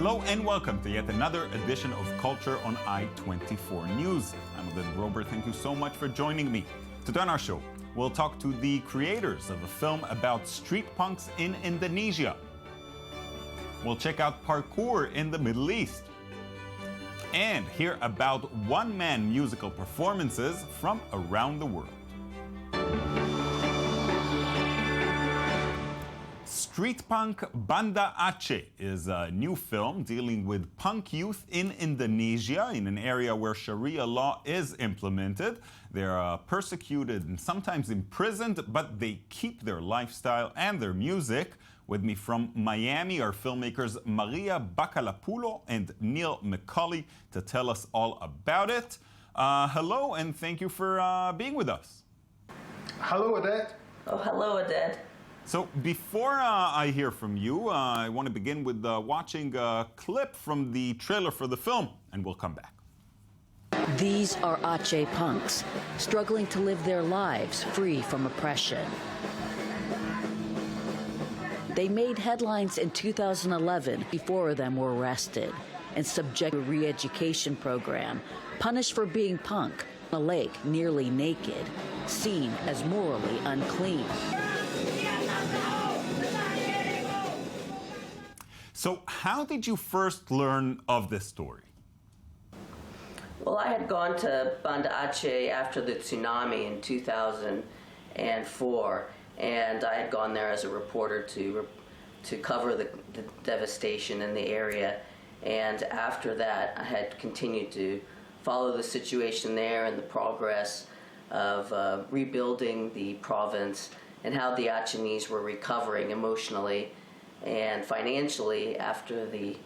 Hello and welcome to yet another edition of Culture on I-24 News. I'm Glenn Grober. Thank you so much for joining me. Today on our show, we'll talk to the creators of a film about street punks in Indonesia. We'll check out parkour in the Middle East. And hear about one-man musical performances from around the world. Street punk Banda Aceh is a new film dealing with punk youth in Indonesia, in an area where Sharia law is implemented. They're persecuted and sometimes imprisoned, but they keep their lifestyle and their music. With me from Miami are filmmakers Maria Bacalapulo and Neil McCauley to tell us all about it. Hello, and thank you for being with us. Hello, Odette. Oh, hello, Odette. So before I hear from you, I want to begin with watching a clip from the trailer for the film, and we'll come back. These are Aceh punks, struggling to live their lives free from oppression. They made headlines in 2011 before them were arrested and subjected to a re-education program, punished for being punk on a lake nearly naked, seen as morally unclean. So how did you first learn of this story? Well, I had gone to Banda Aceh after the tsunami in 2004, and I had gone there as a reporter to cover the devastation in the area. And after that, I had continued to follow the situation there and the progress of rebuilding the province and how the Acehnese were recovering emotionally and financially after the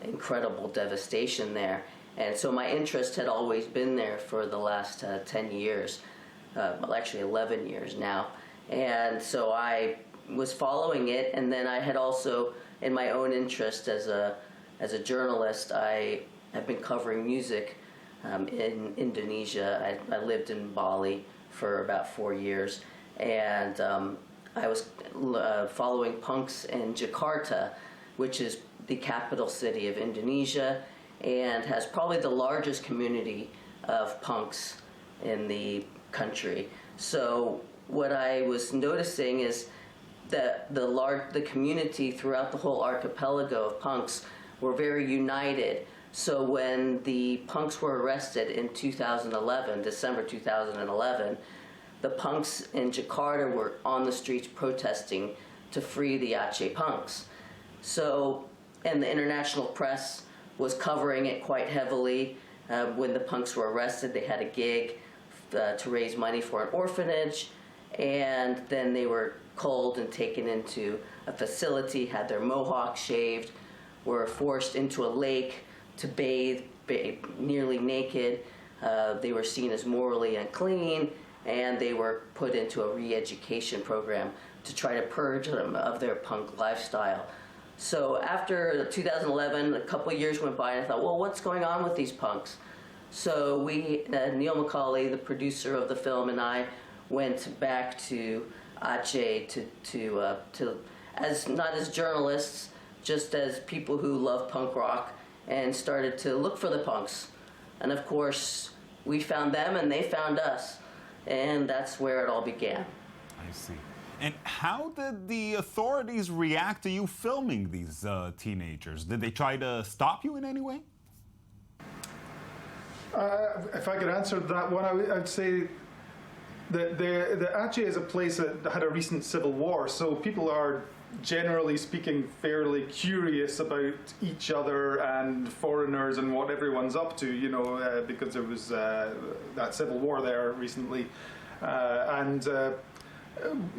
incredible devastation there. And so my interest had always been there for the last 10 years, well, actually 11 years now. And so I was following it, and then I had also, in my own interest as a journalist, I have been covering music in Indonesia. I lived in Bali for about 4 years, and I was following punks in Jakarta, which is the capital city of Indonesia and has probably the largest community of punks in the country. So what I was noticing is that the community throughout the whole archipelago of punks were very united. So when the punks were arrested in 2011, December 2011, the punks in Jakarta were on the streets protesting to free the Aceh punks. So, and the international press was covering it quite heavily. When the punks were arrested, they had a gig to raise money for an orphanage, and then they were culled and taken into a facility, had their mohawks shaved, were forced into a lake to bathe nearly naked. They were seen as morally unclean, and they were put into a re-education program to try to purge them of their punk lifestyle. So after 2011, a couple years went by, and I thought, well, what's going on with these punks? So we, Neil McCauley, the producer of the film, and I went back to Aceh not as journalists, just as people who love punk rock, and started to look for the punks. And of course, we found them and they found us. And that's where it all began. I see. And how did the authorities react to you filming these teenagers? Did they try to stop you in any way? If I could answer that one, I'd say that the Aceh is a place that had a recent civil war, so people are generally speaking fairly curious about each other and foreigners and what everyone's up to, you know, because there was that civil war there recently, and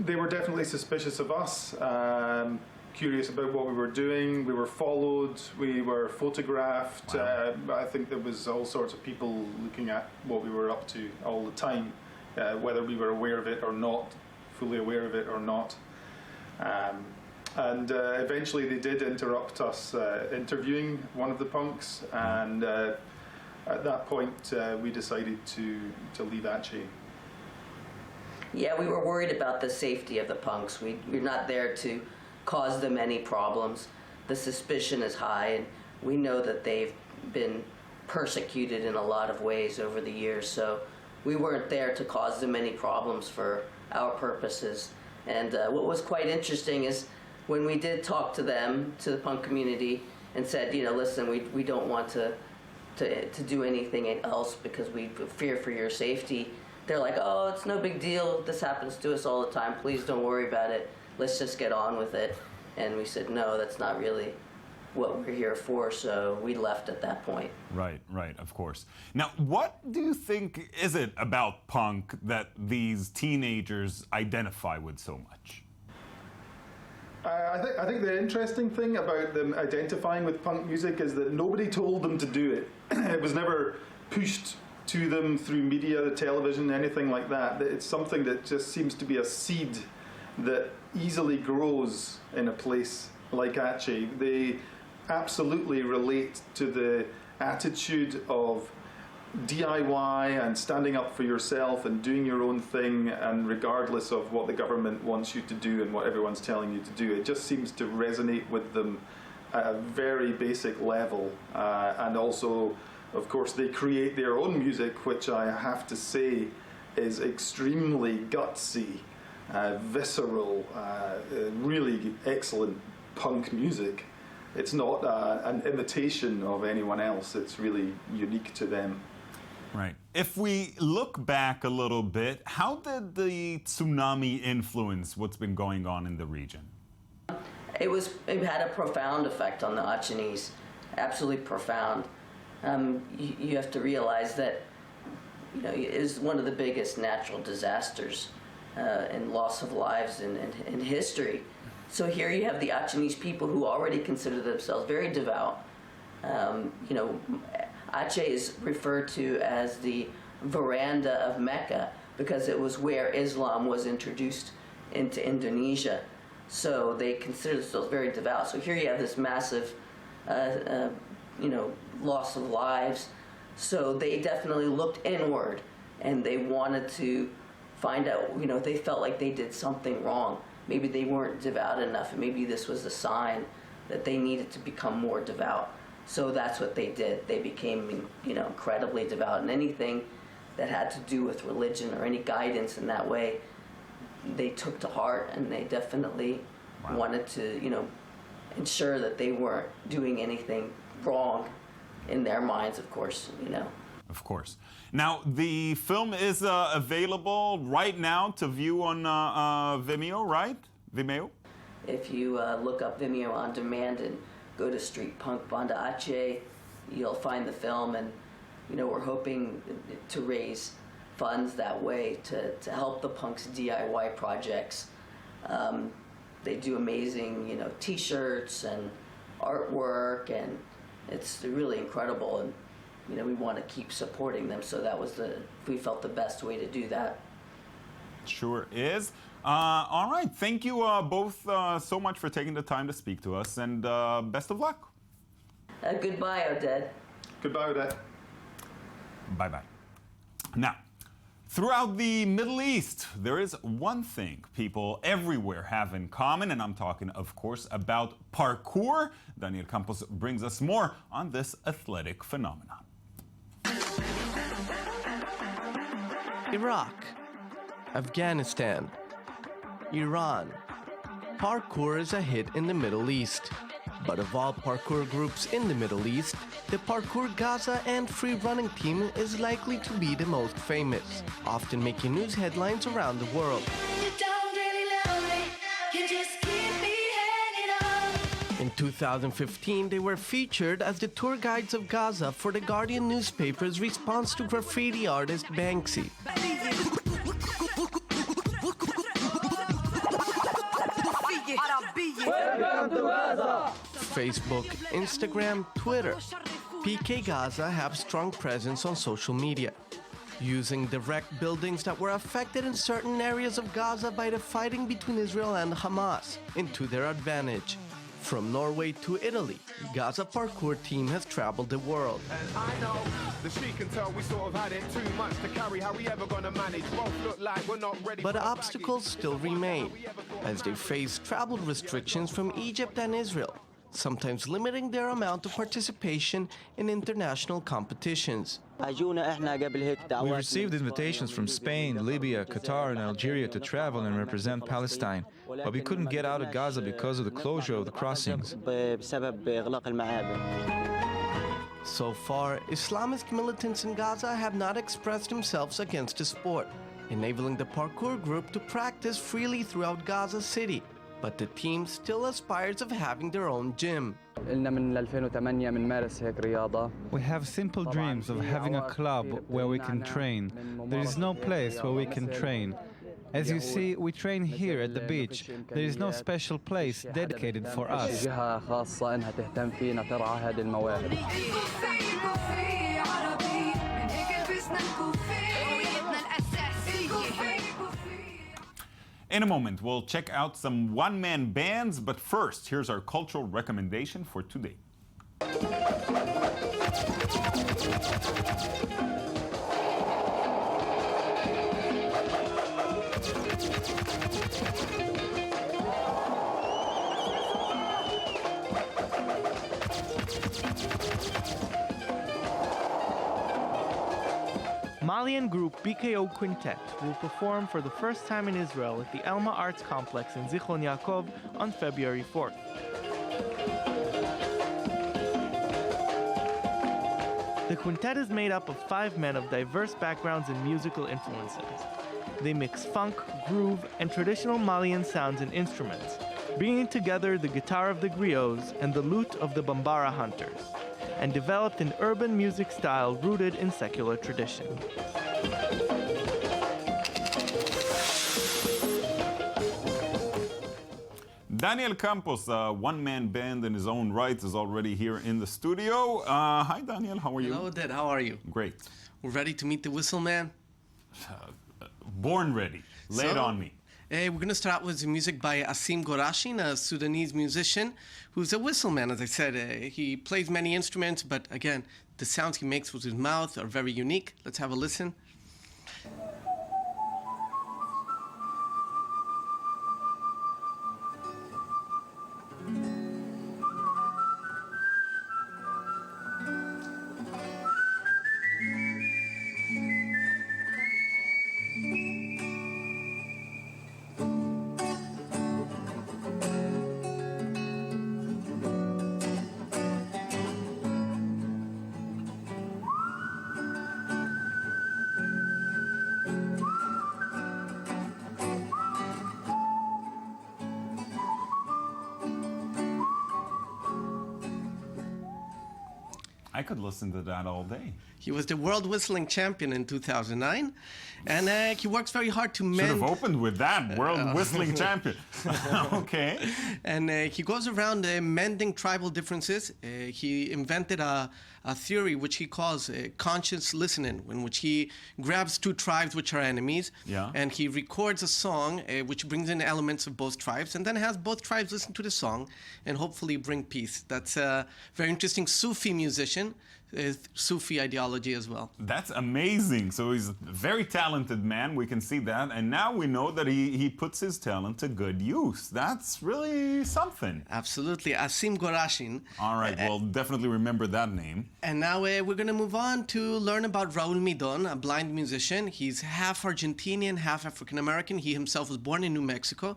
they were definitely suspicious of us, curious about what we were doing. We were followed, we were photographed. Wow. I think there was all sorts of people looking at what we were up to all the time, whether we were aware of it or not, fully aware of it or not. And eventually they did interrupt us interviewing one of the punks, and at that point we decided to leave Aceh. Yeah, we were worried about the safety of the punks. We're not there to cause them any problems. the suspicion is high, and we know that they've been persecuted in a lot of ways over the years, so we weren't there to cause them any problems for our purposes. And what was quite interesting is when we did talk to them, to the punk community, and said, you know, listen, we don't want to do anything else because we fear for your safety. They're like, oh, it's no big deal. This happens to us all the time. Please don't worry about it. Let's just get on with it. And we said, no, that's not really what we're here for, so we left at that point. Right, of course. Now, what do you think is it about punk that these teenagers identify with so much? I think the interesting thing about them identifying with punk music is that nobody told them to do it. It was never pushed to them through media, television, anything like that. It's something that just seems to be a seed that easily grows in a place like Aceh. They absolutely relate to the attitude of DIY and standing up for yourself and doing your own thing, and regardless of what the government wants you to do and what everyone's telling you to do. It just seems to resonate with them at a very basic level. And also, of course, they create their own music, which I have to say is extremely gutsy, visceral, really excellent punk music. It's not an imitation of anyone else. It's really unique to them. Right. If we look back a little bit, how did the tsunami influence what's been going on in the region? It had a profound effect on the Achenese, absolutely profound. You have to realize that, you know, it is one of the biggest natural disasters and loss of lives in history. So here you have the Achenese people who already consider themselves very devout. You know, Aceh is referred to as the veranda of Mecca because it was where Islam was introduced into Indonesia. So they consider themselves very devout. So here you have this massive, you know, loss of lives. So they definitely looked inward, and they wanted to find out, you know, they felt like they did something wrong. Maybe they weren't devout enough, and maybe this was a sign that they needed to become more devout. So that's what they did. They became, you know, incredibly devout, and anything that had to do with religion or any guidance in that way, they took to heart, and they definitely wanted to, you know, ensure that they weren't doing anything wrong in their minds, of course, you know. Of course. Now, the film is available right now to view on Vimeo, right? Vimeo? If you look up Vimeo on demand and go to Street Punk Banda Aceh, you'll find the film, and, you know, we're hoping to raise funds that way to help the punks' DIY projects. They do amazing, you know, T-shirts and artwork, and it's really incredible. And, you know, we want to keep supporting them, so that was we felt the best way to do that. Sure is. All right, thank you both so much for taking the time to speak to us, and best of luck. Goodbye, Oded. Goodbye, Oded. Bye-bye. Now, throughout the Middle East, there is one thing people everywhere have in common, and I'm talking, of course, about parkour. Daniel Campos brings us more on this athletic phenomenon. Iraq, Afghanistan, Iran. Parkour is a hit in the Middle East. But of all parkour groups in the Middle East, the Parkour Gaza and Free Running team is likely to be the most famous, often making news headlines around the world. In 2015, they were featured as the tour guides of Gaza for the Guardian newspaper's response to graffiti artist Banksy. Facebook, Instagram, Twitter. PK Gaza have strong presence on social media, using direct buildings that were affected in certain areas of Gaza by the fighting between Israel and Hamas into their advantage. From Norway to Italy, Gaza Parkour team has traveled the world. And I know the street can tell we sort of had it too much to carry. How we ever gonna manage? Both look like we're not ready. But obstacles still remain, as they face travel restrictions from Egypt and Israel, sometimes limiting their amount of participation in international competitions. We received invitations from Spain, Libya, Qatar, and Algeria to travel and represent Palestine, but we couldn't get out of Gaza because of the closure of the crossings. So far, Islamist militants in Gaza have not expressed themselves against the sport, enabling the parkour group to practice freely throughout Gaza City. But the team still aspires of having their own gym. We have simple dreams of having a club where we can train. There is no place where we can train. As you see, we train here at the beach. There is no special place dedicated for us. In a moment, we'll check out some one-man bands, but first, here's our cultural recommendation for today. Malian group BKO Quintet will perform for the first time in Israel at the Elma Arts Complex in Zichron Yaakov on February 4th. The quintet is made up of 5 men of diverse backgrounds and musical influences. They mix funk, groove, and traditional Malian sounds and instruments, bringing together the guitar of the griots and the lute of the Bambara hunters, and developed an urban music style rooted in secular tradition. Daniel Campos, a one-man band in his own right, is already here in the studio. Hi, Daniel. How are you? Hello, Dad. How are you? Great. We're ready to meet the whistle man? Born ready. Lay it on me. We're going to start out with music by Asim Gorashin, a Sudanese musician who's a whistle man, as I said. He plays many instruments, but again, the sounds he makes with his mouth are very unique. Let's have a listen. I could listen to that all day. He was the world whistling champion in 2009, and he works very hard to Should mend. have opened with that, world whistling champion. Okay. And he goes around mending tribal differences. He invented a theory which he calls conscious listening, in which he grabs 2 tribes which are enemies, and he records a song which brings in elements of both tribes, and then has both tribes listen to the song and hopefully bring peace. That's a very interesting Sufi musician, Sufi ideology as well. That's amazing. So he's a very talented man. We can see that. And now we know that he puts his talent to good use. That's really something. Absolutely. Asim Gorashin. All right. We'll definitely remember that name. And now we're going to move on to learn about Raul Midon, a blind musician. He's half Argentinian, half African American. He himself was born in New Mexico,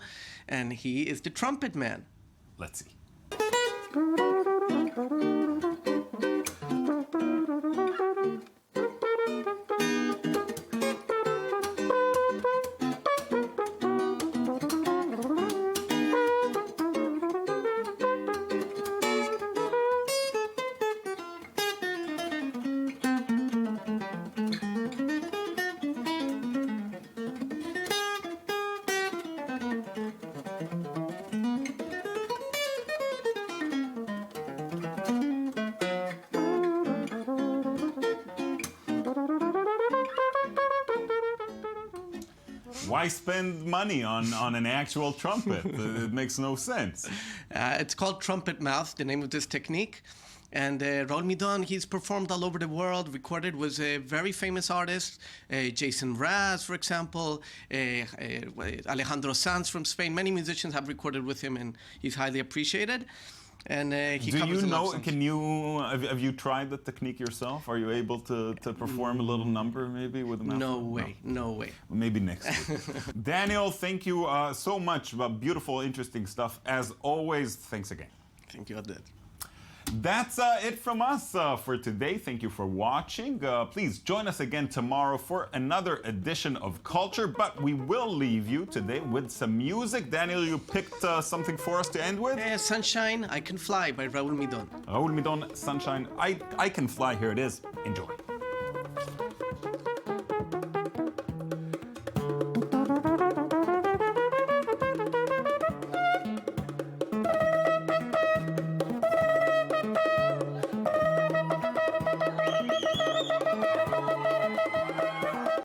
and he is the trumpet man. Let's see. Why spend money on an actual trumpet? It makes no sense. It's called trumpet mouth, the name of this technique. And Raul Midon, he's performed all over the world, recorded with very famous artists, Jason Mraz, for example, Alejandro Sanz from Spain. Many musicians have recorded with him, and he's highly appreciated. And he Do covers you the know, lobsters. have you tried the technique yourself? Are you able to perform a little number maybe with a mouth? No way. Maybe next week. Daniel, thank you so much about beautiful, interesting stuff. As always, thanks again. Thank you, Aded. That's it from us for today. Thank you for watching. Please join us again tomorrow for another edition of Culture, but we will leave you today with some music. Daniel, you picked something for us to end with? Sunshine, I Can Fly by Raul Midon. Raul Midon, Sunshine, I Can Fly. Here it is. Enjoy.